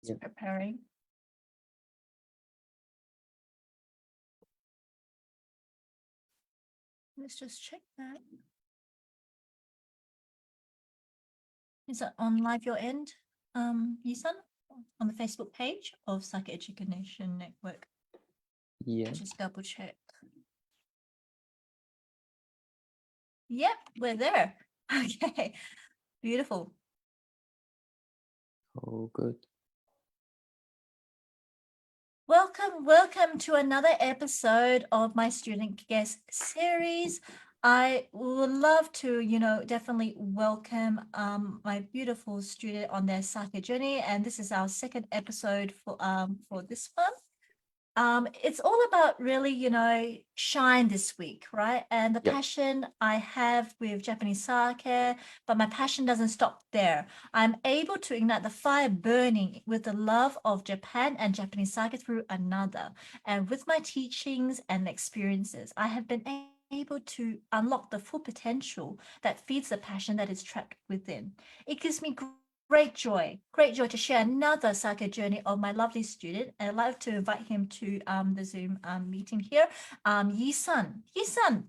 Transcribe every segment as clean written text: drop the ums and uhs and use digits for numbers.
Yeah. Preparing. Let's just check that. Is it on live your end, Yisan, on the Facebook page of Sake Education Network? Yeah. Just double check. Yep, we're there. Okay, beautiful. Oh, good. Welcome to another episode of my student guest series. I would love to, definitely welcome my beautiful student on their sake journey, and this is our second episode for this month. It's all about really, shine this week, right? And the Yep. passion I have with Japanese sake, but my passion doesn't stop there. I'm able to ignite the fire burning with the love of Japan and Japanese sake through another. And with my teachings and experiences, I have been able to unlock the full potential that feeds the passion that is trapped within. It gives me great joy to share another sake journey of my lovely student. And I'd like to invite him to the Zoom meeting here. Yi-sun,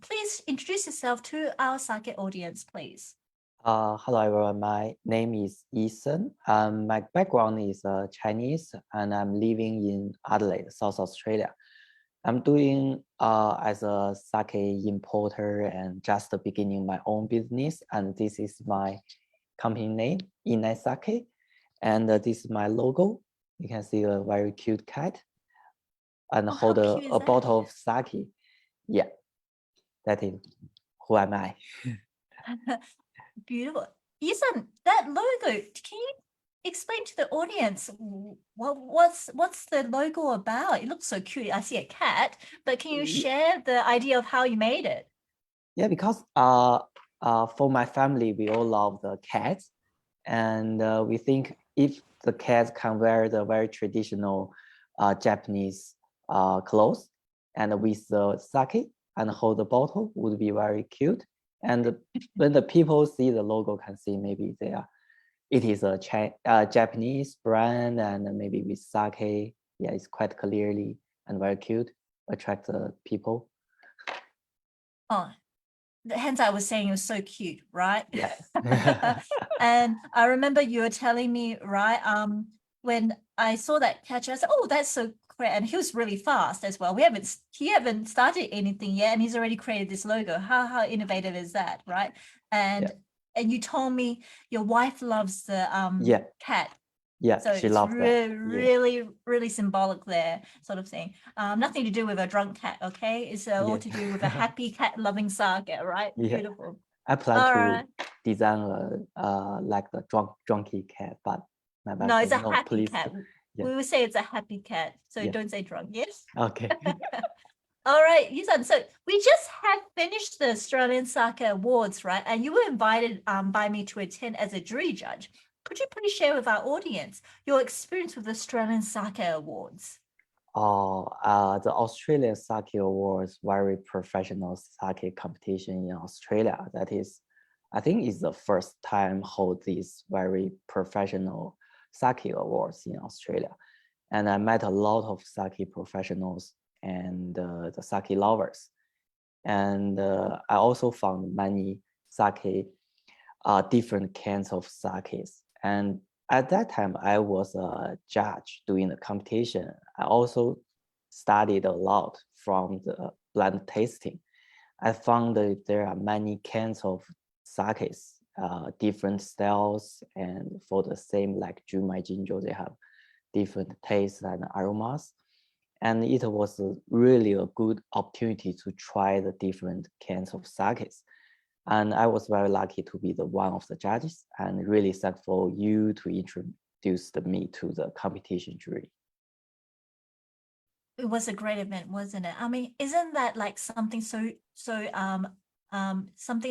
please introduce yourself to our sake audience, please. Hello everyone. My name is Ethan. My background is Chinese, and I'm living in Adelaide, South Australia. I'm doing as a sake importer and just beginning my own business. And this is my company name, INESAKE, and this is my logo. You can see a very cute cat and Oh, hold how cute is a that? bottle of sake. Yeah, that is who am I. Beautiful. Yi-sun, that logo, can you explain to the audience what's the logo about? It looks so cute. I see a cat, but can you share the idea of how you made it? Yeah, because for my family, we all love the cats, and we think if the cats can wear the very traditional Japanese clothes and with the sake and hold the bottle would be very cute. And when the people see the logo, can see maybe it is a Japanese brand and maybe with sake. Yeah, it's quite clearly and very cute, attract the people. Oh, hence I was saying it was so cute, right? Yes. And I remember you were telling me, right, when I saw that catcher, I said, oh, that's so great. And he was really fast as well. He haven't started anything yet, and he's already created this logo. How innovative is that, right? And you told me your wife loves the Yeah. cat. Yeah, So she it's loves that. really symbolic there, sort of thing. Nothing to do with a drunk cat, okay? It's all to do with a happy cat loving saga, right? Yeah. Beautiful. I plan All to right. design like the drunky cat, but my wife No, said, it's a no, happy please. cat. Yeah. We will say it's a happy cat, so Yeah. don't say drunk, yes? Okay. All right, Yusan. So we just have finished the Australian Sake Awards, right? And you were invited by me to attend as a jury judge. Could you please share with our audience your experience with the Australian Sake Awards? The Australian Sake Awards, very professional sake competition in Australia. That is, I think it's the first time hold these very professional sake awards in Australia. And I met a lot of sake professionals and the sake lovers. And I also found many sake, different kinds of sakes. And at that time, I was a judge doing the competition. I also studied a lot from the blind tasting. I found that there are many kinds of sakes, different styles, and for the same like Junmai Jinzhou, they have different tastes and aromas. And it was really a good opportunity to try the different kinds of sakes. And I was very lucky to be the one of the judges, and really thankful you to introduce me to the competition jury. It was a great event, wasn't it? I mean, isn't that like something something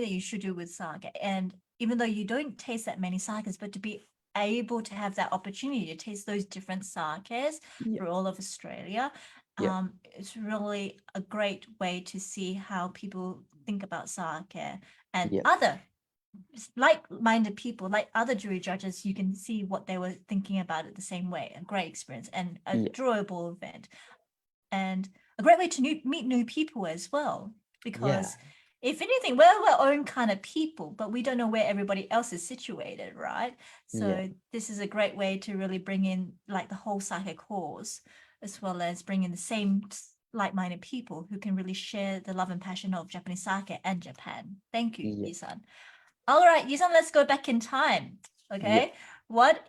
that you should do with sake? And even though you don't taste that many sakes, but to be able to have that opportunity to taste those different sakes through all of Australia, Yeah. it's really a great way to see how people think about sake and Yeah. other like-minded people, like other jury judges, you can see what they were thinking about it the same way. A great experience and a Yeah, enjoyable event, and a great way to meet new people as well. yeah, Because if anything, we're our own kind of people, but we don't know where everybody else is situated, right? yeah, So this is a great way to really bring in like the whole sake cause, as well as bring in the same like-minded people who can really share the love and passion of Japanese sake and Japan. Thank you, yeah, Yisan. All right, Yisan, let's go back in time. yeah. Okay. What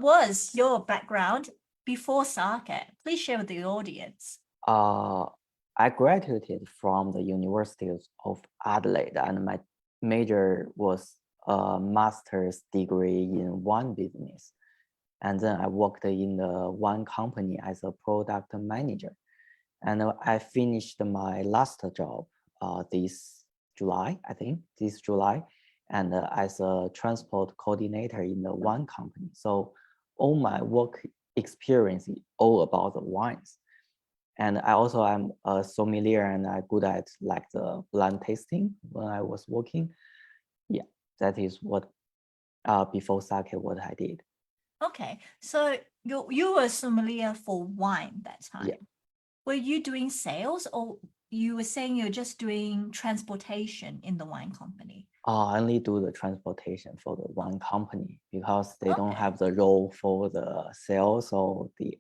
was your background before sake? Please share with the audience. Uh, I graduated from the University of Adelaide, and my major was a master's degree in wine business. And then I worked in the one company as a product manager. And I finished my last job this July, I think, this July, and as a transport coordinator in the one company. So all my work experience is all about the wines. And I also am a sommelier and I'm good at like the blind tasting when I was working. Yeah, that is what before sake what I did. Okay, so you were sommelier for wine that Yeah, time. Were you doing sales, or you were saying you're just doing transportation in the wine company? I only do the transportation for the one company because they don't Okay. have the role for the sales or the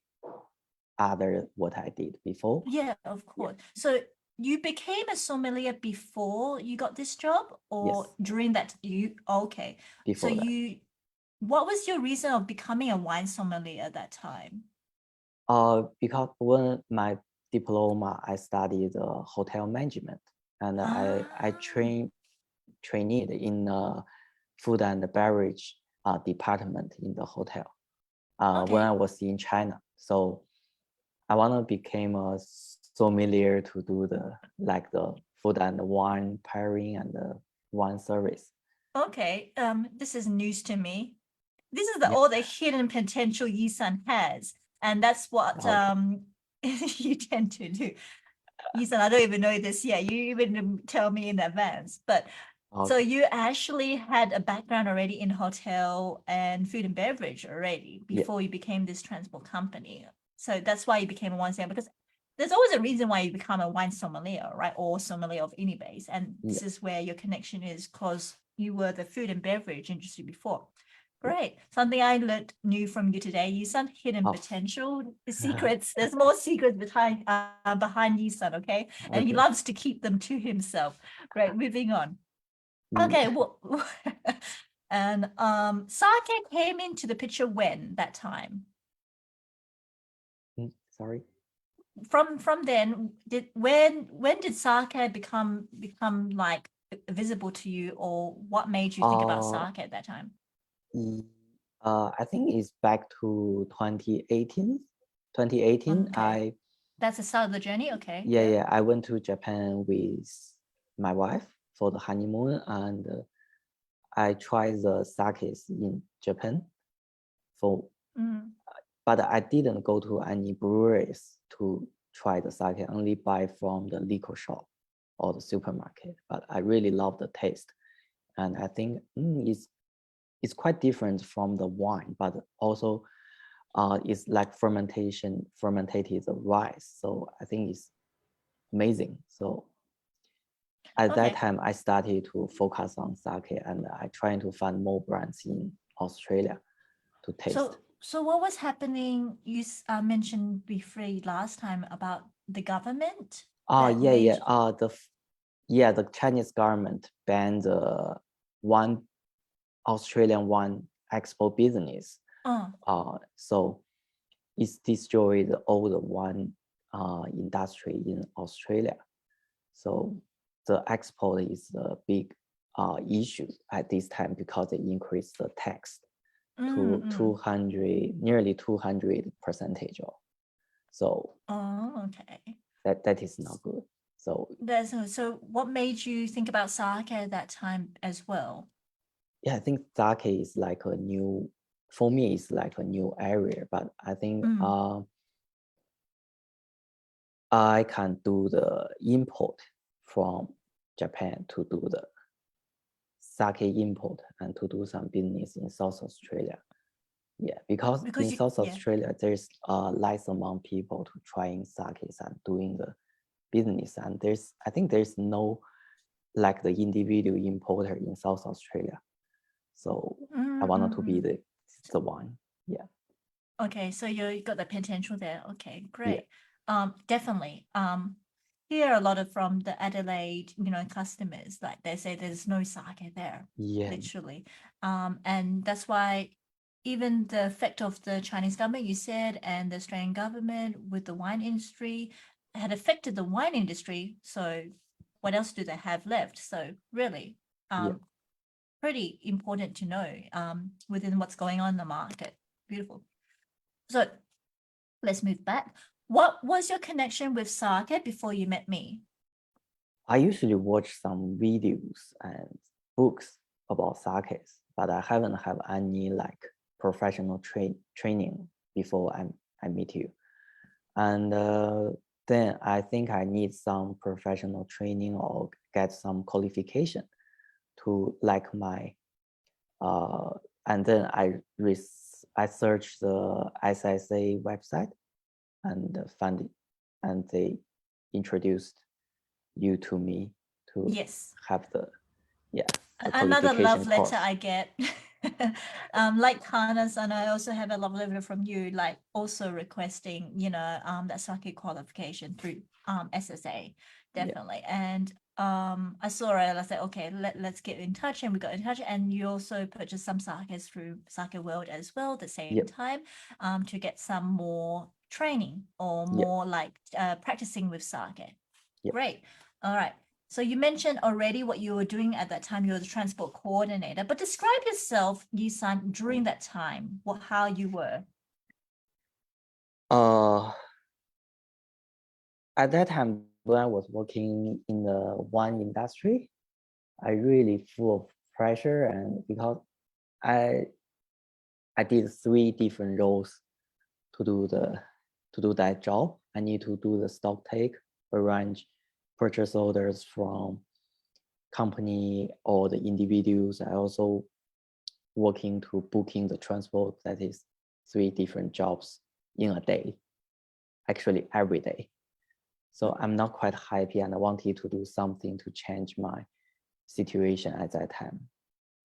other what I did before. Yeah, of Yeah, course. So you became a sommelier before you got this job, or yes, during that you okay. So before that. what was your reason of becoming a wine sommelier at that time? Because when my diploma, I studied hotel management, and I Ah, trained in food and beverage department in the hotel when I okay. was in China. So I want to become a sommelier to do the like the food and wine pairing and the wine service. Okay. This is news to me. This is Yeah. all the hidden potential Yisan has, and that's what Okay. you tend to do. Yisan, I don't even know this yet. You even didn't tell me in advance, but so Okay. you actually had a background already in hotel and food and beverage already Yeah. before you became this transport company. So that's why you became a wine sommelier, because there's always a reason why you become a wine sommelier, right? Or sommelier of any base. And Yeah. this is where your connection is, because you were the food and beverage industry before. Yeah. Great. Something I learned new from you today, Yisan, hidden Oh. potential, the secrets. There's more secrets behind Yisan, okay? And he Okay. loves to keep them to himself. Great, moving on. Mm, Okay, well, and sake came into the picture when that time. sorry. From then, when did sake become like visible to you, or what made you think about Uh, sake at that time? e- I think it's back to 2018. 2018, Okay, that's the start of the journey. Okay, yeah, yeah. yeah, I went to Japan with my wife for the honeymoon, and I tried the sakes in Japan for, Mm. but I didn't go to any breweries to try the sake, only buy from the liquor shop or the supermarket. But I really love the taste, and I think it's quite different from the wine, but also it's like fermented rice. So I think it's amazing. So at that Okay, time, I started to focus on sake, and I trying to find more brands in Australia to taste. so what was happening? You mentioned briefly last time about the government that Yeah, yeah. made. The Chinese government banned the one Australian one export business. Uh, So it's destroyed all the wine industry in Australia. So the export is a big issue at this time because they increased the tax mm, to mm. 200, nearly 200%. So Oh, okay. that is not good. So So what made you think about sake at that time as well? yeah, I think sake is like a new, for me, it's like a new area, but I think Mm. I can do the import from Japan to do the sake import and to do some business in South Australia. Yeah, because in South Australia, there's a less amount people to trying sakes and doing the business. And I think there's no like the individual importer in South Australia. So I wanted to be the one. Yeah. Okay, so you got the potential there. Okay, great. Yeah. Definitely. Hear a lot of from the Adelaide, customers, like they say there's no sake there, literally. And that's why even the effect of the Chinese government, you said, and the Australian government with the wine industry had affected the wine industry. So what else do they have left? So really, pretty important to know within what's going on in the market. Beautiful. So let's move back. What was your connection with sake before you met me? I usually watch some videos and books about sakes, but I haven't had any like professional training before I meet you. And then I think I need some professional training or get some qualification to like my and then I searched the SSA website and found it, and they introduced you to me to have the another love letter course. I get. Like Hannah's, and I also have a love letter from you, like also requesting, that sake qualification through SSA, definitely. And I saw it and I said, okay, let's get in touch, and we got in touch. And you also purchased some sakes through Sake World as well at the same time, to get some more training or more like practicing with sake. Great. All right. So you mentioned already what you were doing at that time. You were the transport coordinator, but describe yourself, Yi-san, during that time, how you were. At that time, when I was working in the wine industry, I really full of pressure, and because I did 3 different roles to do that job. I need to do the stock take, arrange purchase orders from company or the individuals. I also working to booking the transport. That is 3 different jobs in a day, actually every day. So I'm not quite happy, and I wanted to do something to change my situation at that time.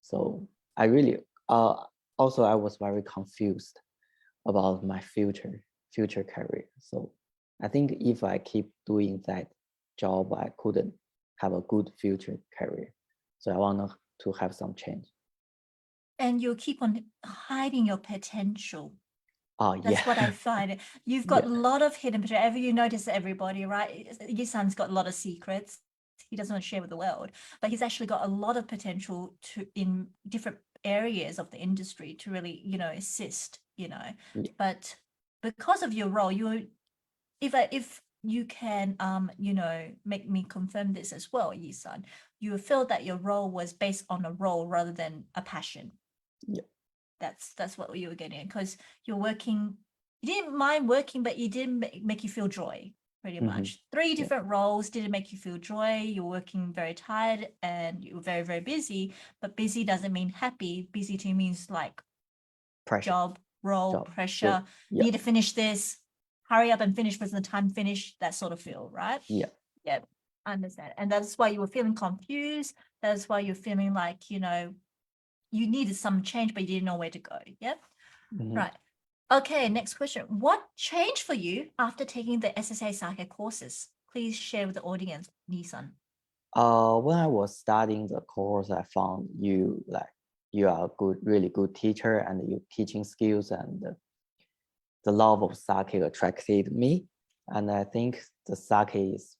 So I really also I was very confused about my future career. So I think if I keep doing that job, I couldn't have a good future career. So I want to have some change. And you keep on hiding your potential. Oh, That's what I find. You've got a lot of hidden potential. Ever you notice everybody, right? Your son's got a lot of secrets. He doesn't want to share with the world, but he's actually got a lot of potential in different areas of the industry to really, assist, But because of your role, if you can, make me confirm this as well, Yi-san, you feel that your role was based on a role rather than a passion. Yeah. That's what you were getting, because you're working, you didn't mind working, but you didn't make you feel joy, pretty much. 3 different roles didn't make you feel joy. You're working very tired and you're very, very busy, but busy doesn't mean happy. Busy to me means like pressure. job, pressure, need to finish this, hurry up and finish within the time finish, that sort of feel, right? Yeah. I understand. And that's why you were feeling confused. That's why you're feeling like, you needed some change, but you didn't know where to go. Yep. Right. Okay, next question. What changed for you after taking the SSA Sake courses? Please share with the audience, Nissan. When I was studying the course, I found you are a really good teacher, and your teaching skills and the love of sake attracted me. And I think the sake is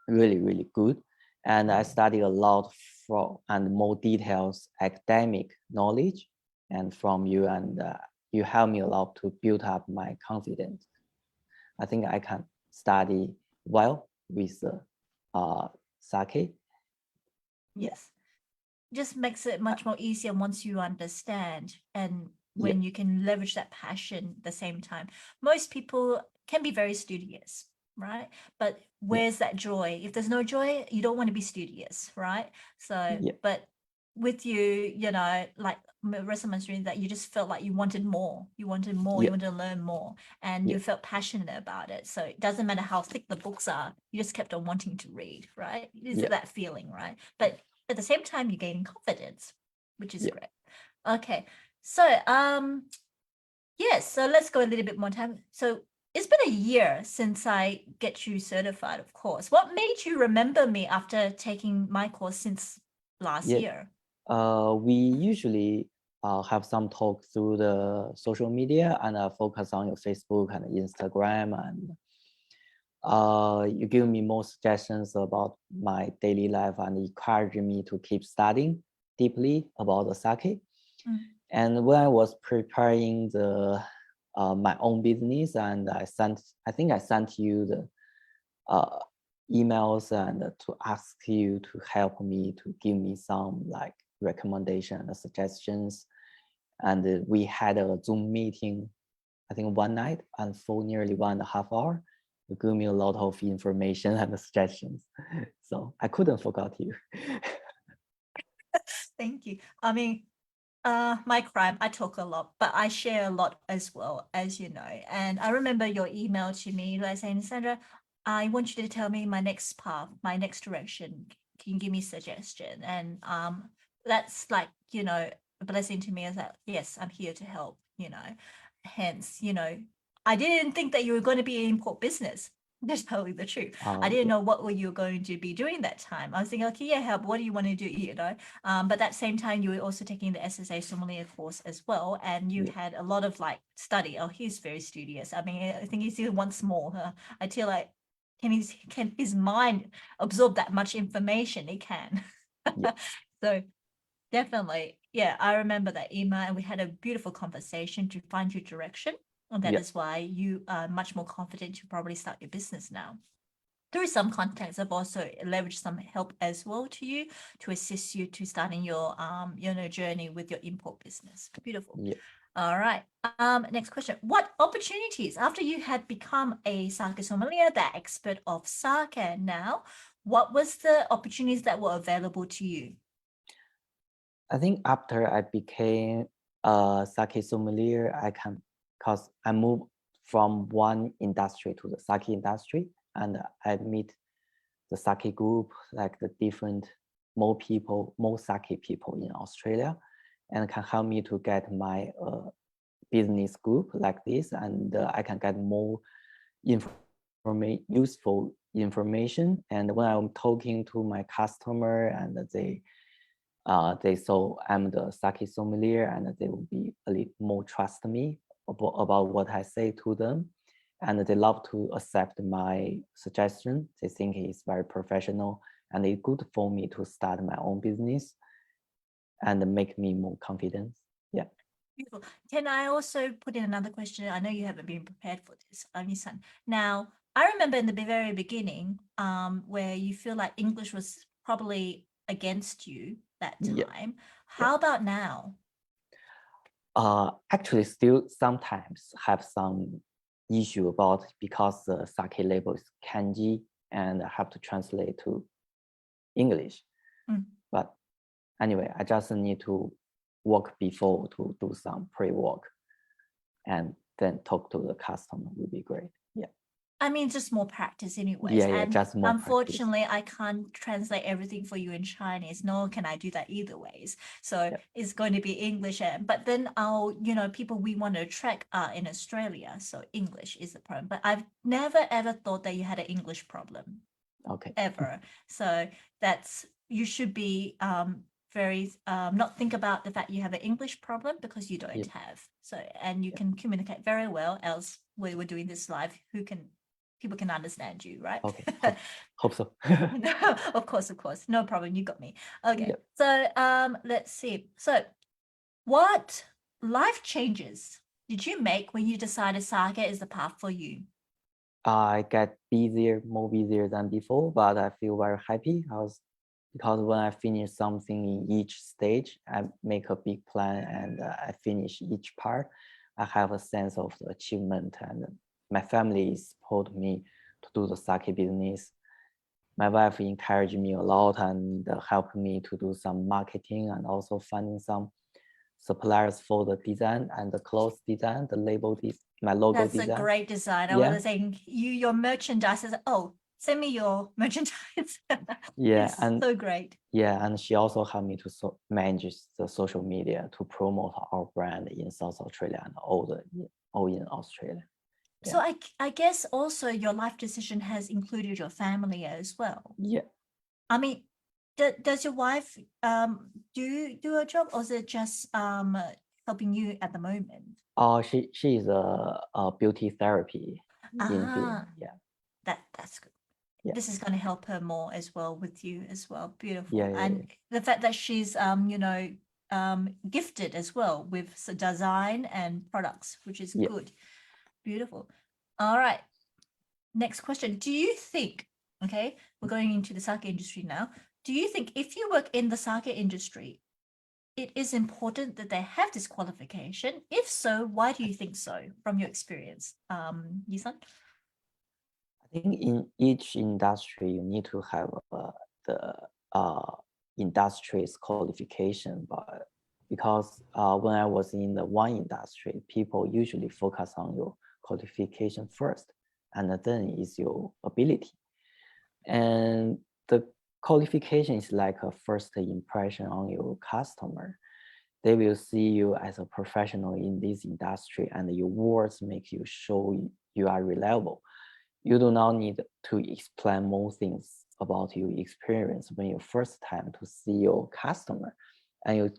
really, really good. And I studied a lot and more details academic knowledge and from you, and you helped me a lot to build up my confidence. I think I can study well with sake. Yes. Just makes it much more easier once you understand, and when you can leverage that passion at the same time. Most people can be very studious, right? But where's that joy? If there's no joy, you don't want to be studious, right? So, but with you, you know, like the rest of my students, that you just felt like you wanted more, you wanted more, you Yeah, wanted to learn more, and yeah, you felt passionate about it. So it doesn't matter how thick the books are, you just kept on wanting to read, right? Is yeah, it that feeling, right? But at the same time, you're gaining confidence, which is yeah. great. Okay. So yes, so let's go a little bit more time. So it's been a year since I get you certified, of course. What made you remember me after taking my course since last Yeah. year? We usually have some talk through the social media and focus on your Facebook and Instagram, and you give me more suggestions about my daily life and encourage me to keep studying deeply about the sake. Mm. And when I was preparing the my own business, and I think I sent you the uh, emails and to ask you to help me to give me some like recommendation and suggestions. And we had a Zoom meeting, I think one night, and for nearly 1.5 hours. You give me a lot of information and suggestions. So I couldn't forget you. Thank you. I mean, my crime, I talk a lot, but I share a lot as well, as you know. And I remember your email to me, like saying, Sandra, I want you to tell me my next path, my next direction. Can you give me suggestion? And that's like, you know, a blessing to me, is that yes, I'm here to help, you know. Hence, you know, I didn't think that you were going to be in import business. That's totally the truth. I didn't Yeah, know what were you going to be doing that time. I was thinking, okay, yeah, help. What do you want to do? You know, but at the same time, you were also taking the SSA Sommelier course as well, and you yeah, had a lot of like study. Oh, he's very studious. I mean, I think he's even once more. I feel like can his mind absorb that much information? It can. yeah, So definitely, yeah. I remember that email, and we had a beautiful conversation to find your direction, and that yeah, is why you are much more confident to probably start your business now. Through some contacts, I've also leveraged some help as well to you to assist you to starting your you know, journey with your import business. Beautiful. yeah. All right. Next question. What opportunities after you had become a sake sommelier, the expert of sake now, what was the opportunities that were available to you? I think after I became a sake sommelier, cause I moved from one industry to the sake industry, and I meet the sake group, like the different more sake people in Australia, and can help me to get my business group like this, and I can get more useful information. And when I'm talking to my customer, and they saw I'm the sake sommelier, and they will be a little more trust me about what I say to them, and they love to accept my suggestion. They think it's very professional, and it's good for me to start my own business and make me more confident. Yeah, Beautiful. Can I also put in another question? I know you haven't been prepared for this, Nisan. Now, I remember in the very beginning, where you feel like English was probably against you that yeah, time. yeah. How about now? Actually, still sometimes have some issue about because the sake label is kanji and I have to translate to English. Mm. But anyway, I just need to work before to do some pre-work and then talk to the customer will be great. Yeah. I mean, just more practice anyways. Yeah, yeah, And just more practice. unfortunately, I can't translate everything for you in Chinese, nor can I do that either ways. So Yeah. it's going to be English. But then our, you know, people we want to attract are in Australia. So English is the problem. But I've never ever thought that you had an English problem Okay. ever. So that's, you should be very not think about the fact you have an English problem, because you don't Yeah. have. So, and you Yeah. can communicate very well, else we were doing this live, people can understand you, right? Okay. Hope so. No, of course, no problem, you got me. Okay, Yeah. so let's see. So what life changes did you make when you decided sake is the path for you? I get busier, more busier than before, but I feel very happy. Because when I finish something in each stage, I make a big plan and I finish each part. I have a sense of the achievement, and my family support me to do the sake business. my wife encouraged me a lot and helped me to do some marketing and also finding some suppliers for the design and the clothes design, the label my logo That's design. a great design. I Yeah. was saying your merchandise is, oh, send me your merchandise. Yeah, It's and so great. yeah, and she also helped me to manage the social media to promote our brand in South Australia and all in Australia. So I guess also your life decision has included your family as well. Yeah. I mean, does your wife do a job, or is it just helping you at the moment? She is a beauty therapy Ah, yeah. that's good. Yeah. This is going to help her more as well with you as well. Beautiful. Yeah, yeah, And the fact that she's gifted as well with design and products, which is yeah. good. Beautiful. All right. Next question. Do you think, okay, we're going into the sake industry now. Do you think if you work in the sake industry, it is important that they have this qualification? If so, why do you think so from your experience? Yisan? I think in each industry, you need to have the industry's qualification, but because when I was in the wine industry, people usually focus on your qualification first, and then is your ability. And the qualification is like a first impression on your customer. They will see you as a professional in this industry, and your words make you show you are reliable. You do not need to explain more things about your experience when you first time to see your customer, and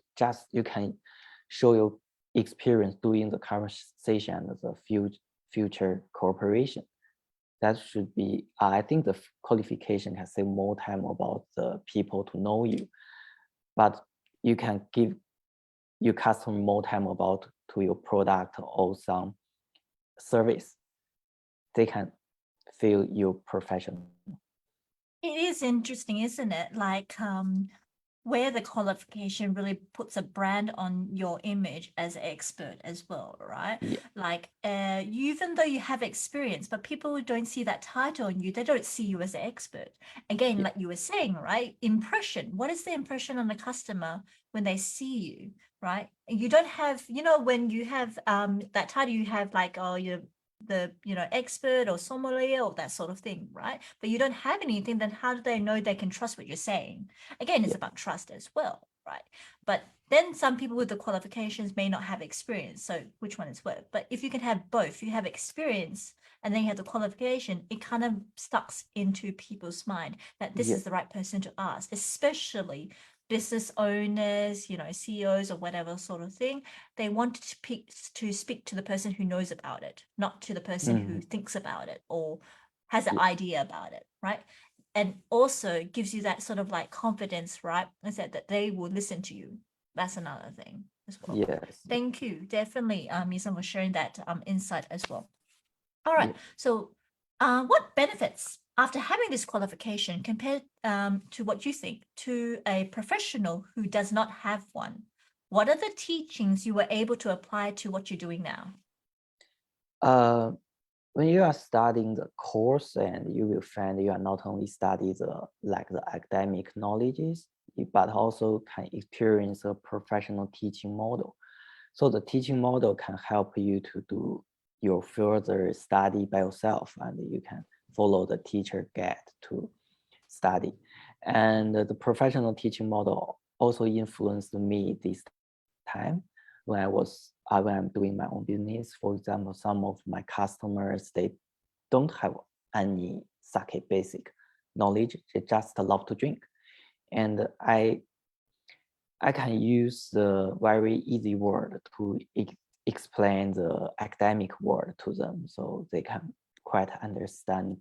you can show your experience doing the conversation and the future cooperation. That should be, I think the qualification can save more time about the people to know you, but you can give your customer more time about to your product or some service. They can feel you professional. It is interesting, isn't it? Like where the qualification really puts a brand on your image as an expert as well, right? Yeah. Like even though you have experience, but people don't see that title on you, they don't see you as an expert. Again, Yeah. like you were saying, right? Impression. What is the impression on the customer when they see you, right? You don't have, when you have that title, you have like, oh, you're the expert or sommelier or that sort of thing, right? But you don't have anything, then how do they know they can trust what you're saying? Again, it's Yeah. about trust as well, right? But then some people with the qualifications may not have experience. So which one is what? But if you can have both, you have experience and then you have the qualification, it kind of stucks into people's mind that this Yeah. is the right person to ask, especially business owners, CEOs or whatever sort of thing. They want to speak to the person who knows about it, not to the person who thinks about it or has an Yeah. idea about it, right? And also gives you that sort of like confidence, right? I said that they will listen to you. That's another thing as well. Yes. Thank you. Definitely, Misan, for sharing that insight as well. All right. Yeah. So, what benefits after having this qualification compared to what you think to a professional who does not have one? What are the teachings you were able to apply to what you're doing now? When you are studying the course, and you will find you are not only study the academic knowledges, but also can experience a professional teaching model. So the teaching model can help you to do your further study by yourself, and you can follow the teacher guide to study. And the professional teaching model also influenced me this time when I'm doing my own business. For example, some of my customers, they don't have any sake basic knowledge. They just love to drink. And I can use the very easy word to explain the academic word to them, so they can quite understand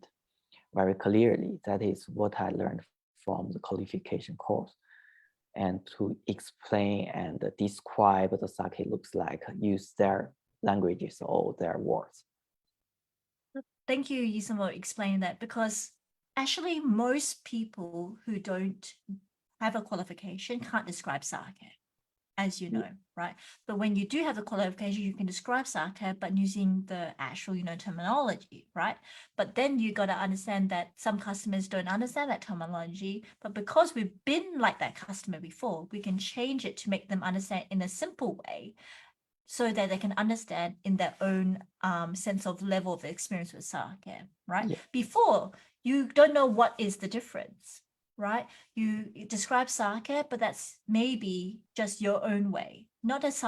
very clearly. That is what I learned from the qualification course. And to explain and describe the sake looks like, use their languages or their words. Thank you, Yisamo, for explaining that, because actually most people who don't have a qualification can't describe sake. as you know, right? But when you do have the qualification, you can describe sake, but using the actual, terminology, right? But then you got to understand that some customers don't understand that terminology, but because we've been like that customer before, we can change it to make them understand in a simple way so that they can understand in their own sense of level of experience with sake, right? Yeah. Before, you don't know what is the difference, right? You describe sake, but that's maybe just your own way, not Yes.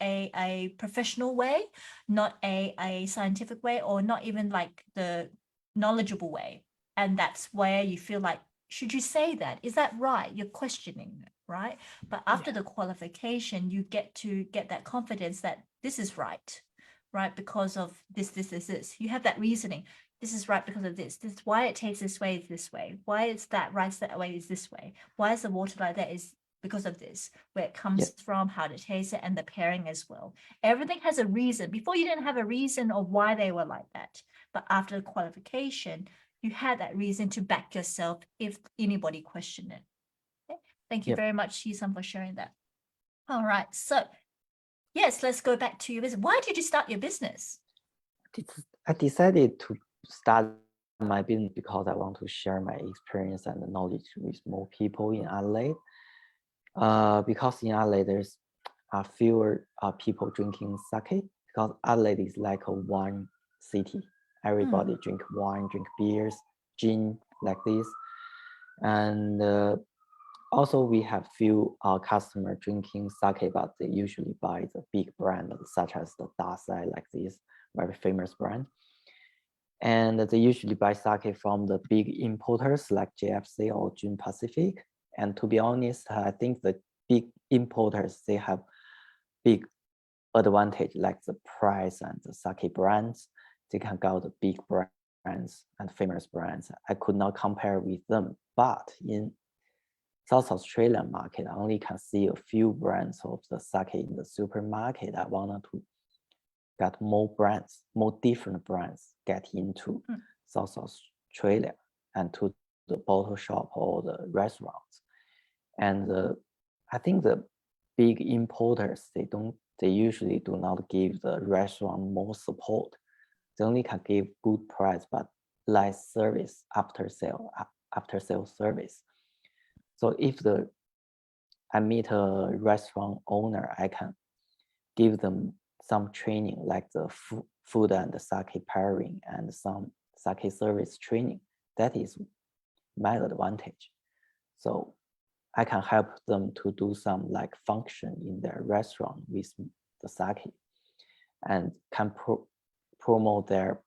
a professional way, not a scientific way, or not even like the knowledgeable way. And that's where you feel like, should you say that? Is that right? You're questioning it, right? But after the qualification, you get to get that confidence that this is right, right? Because of this. You have that reasoning. This is right because of this. This is why it tastes this way, is this way. Why is that rice that way, is this way. Why is the water like that, is because of this, where it comes from, how to taste it, and the pairing as well. Everything has a reason. Before, you didn't have a reason of why they were like that. But after the qualification, you had that reason to back yourself if anybody questioned it. Okay? Thank you Yep. very much, Shisan, for sharing that. All right. So, yes, let's go back to your business. Why did you start your business? I decided to start my business because I want to share my experience and knowledge with more people in Adelaide. Because in Adelaide there's fewer people drinking sake, because Adelaide is like a wine city. Everybody drink wine, drink beers, gin, like this. And also we have few customers drinking sake, but they usually buy the big brand such as the Dasai, like this very famous brand. And they usually buy sake from the big importers like JFC or Jun Pacific. And to be honest, I think the big importers, they have big advantage like the price and the sake brands. They can get the big brands and famous brands. I could not compare with them, but in South Australian market, I only can see a few brands of the sake in the supermarket. I wanted to get more brands, more different brands get into South Australia and to the bottle shop or the restaurants. And I think the big importers, they usually do not give the restaurant more support. They only can give good price, but less service after sale service. So if I meet a restaurant owner, I can give them some training like the food and the sake pairing and some sake service training. That is my advantage. So I can help them to do some like function in their restaurant with the sake and can promote their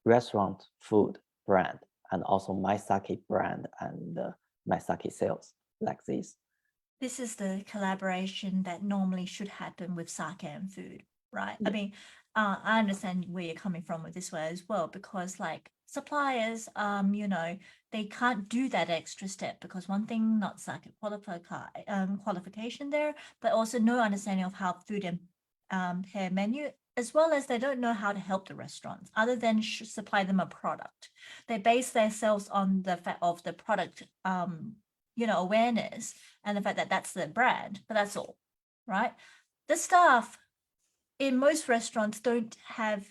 restaurant food brand and also my sake brand and my sake sales like this. This is the collaboration that normally should happen with sake and food, right? Yeah. I mean, I understand where you're coming from with this way as well, because like suppliers, they can't do that extra step because one thing, not sake qualification there, but also no understanding of how food and pair menu, as well as they don't know how to help the restaurants other than supply them a product. They base themselves on the fact of the product, awareness and the fact that that's the brand, but that's all, right? The staff in most restaurants don't have,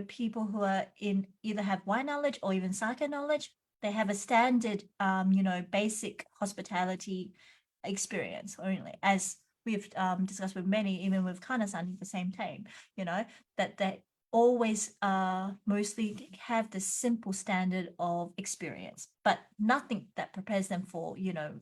people who are in either have wine knowledge or even sake knowledge. They have a standard, basic hospitality experience only, as we've discussed with many, even with Kana-san at the same time, that they always mostly have the simple standard of experience, but nothing that prepares them for,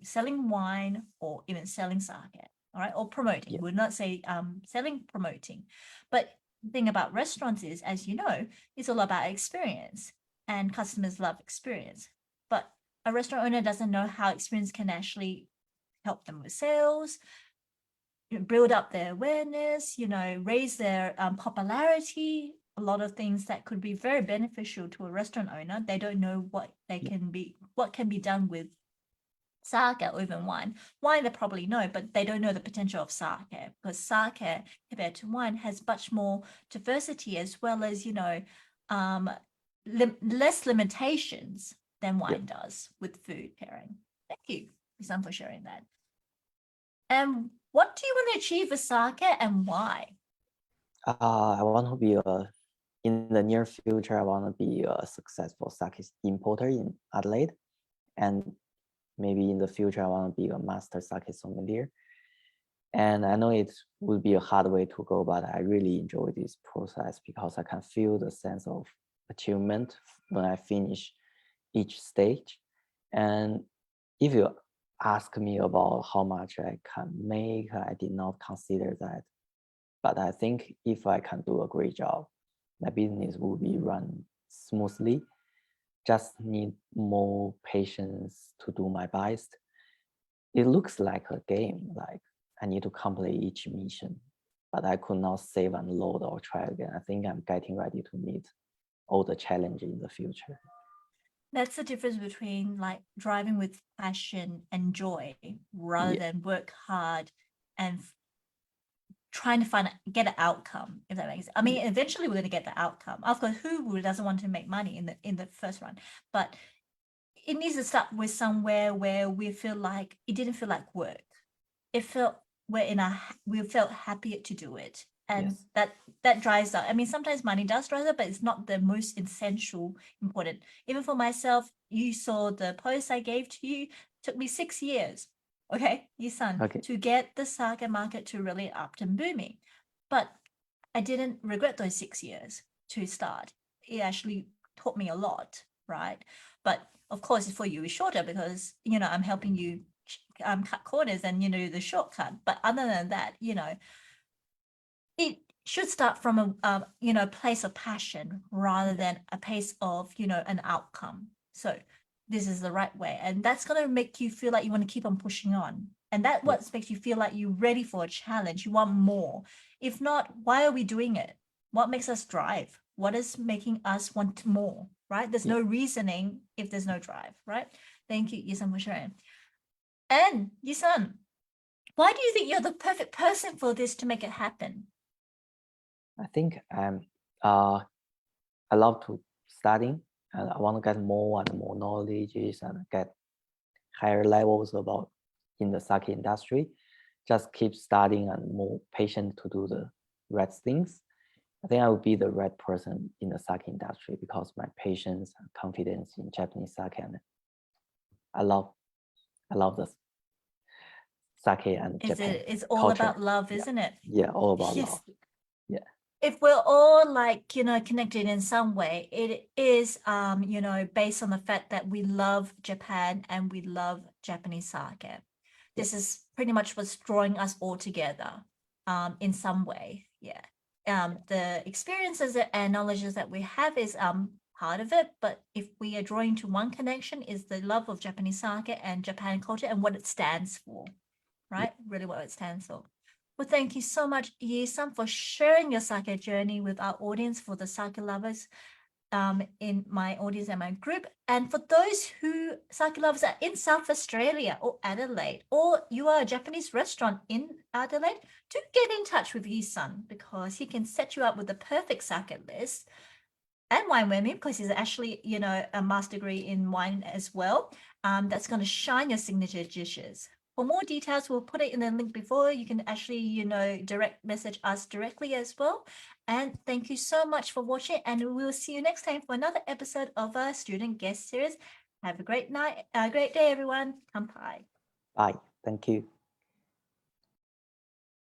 selling wine or even selling sake. All right, or promoting. Yeah. We'll not say selling, promoting. But the thing about restaurants is, as you know, it's all about experience, and customers love experience. But a restaurant owner doesn't know how experience can actually help them with sales, build up their awareness, raise their popularity. A lot of things that could be very beneficial to a restaurant owner. They don't know what can be done with sake or even wine. Wine they probably know, but they don't know the potential of sake, because sake compared to wine has much more diversity, as well as less limitations than wine does with food pairing. Thank you, Sam, for sharing that. And What do you want to achieve with sake and why? I want to be in the near future, I want to be a successful sake importer in Adelaide. And maybe in the future, I want to be a master sake sommelier. And I know it will be a hard way to go, but I really enjoy this process because I can feel the sense of achievement when I finish each stage. And if you ask me about how much I can make, I did not consider that. But I think if I can do a great job, my business will be run smoothly. Just need more patience to do my best. It looks like a game, like I need to complete each mission, but I could not save and load or try again. I think I'm getting ready to meet all the challenges in the future. That's the difference between like driving with passion and joy rather than work hard and trying to get an outcome, if that makes sense. I mean, eventually we're going to get the outcome. Of course, who doesn't want to make money in the first run? But it needs to start with somewhere where we feel like it didn't feel like work. It felt we felt happy to do it, and Yes. that drives up. I mean, sometimes money does drive up, but it's not the most essential important. Even for myself, you saw the post I gave to you. Took me 6 years. Okay, Yisan, Okay. to get the sake market to really up and booming. But I didn't regret those 6 years to start. It actually taught me a lot, right? But of course, for you, it's shorter because, I'm helping you cut corners and, the shortcut. But other than that, it should start from a place of passion rather than a place of, an outcome. So this is the right way. And that's going to make you feel like you want to keep on pushing on. And that what makes you feel like you're ready for a challenge. You want more. If not, why are we doing it? What makes us drive? What is making us want more, right? There's no reasoning if there's no drive, right? Thank you, Yisan, for sharing. And Yisan, why do you think you're the perfect person for this to make it happen? I think I love to studying and I want to get more and more knowledges and get higher levels about in the sake industry. Just keep studying and more patient to do the right things. I think I would be the right person in the sake industry because my patience and confidence in Japanese sake, and I love the sake and Japan It's all culture. about love, isn't it? Yeah, all about Yes. love. Yeah. If we're all like, connected in some way, it is, based on the fact that we love Japan and we love Japanese sake. This is pretty much what's drawing us all together, in some way. Yeah. The experiences and knowledges that we have is part of it, but if we are drawing to one connection is the love of Japanese sake and Japan culture and what it stands for, right? Really what it stands for. Well, thank you so much, Yi-san, for sharing your sake journey with our audience for the sake lovers in my audience and my group. And for those who sake lovers are in South Australia or Adelaide, or you are a Japanese restaurant in Adelaide, do get in touch with Yi-san because he can set you up with the perfect sake list and wine warming because he's actually, a master degree in wine as well. That's going to shine your signature dishes. For more details, we'll put it in the link before. You can actually, direct message us directly as well. And thank you so much for watching. And we'll see you next time for another episode of our student guest series. Have a great night, a great day, everyone. Kampai. Bye. Thank you.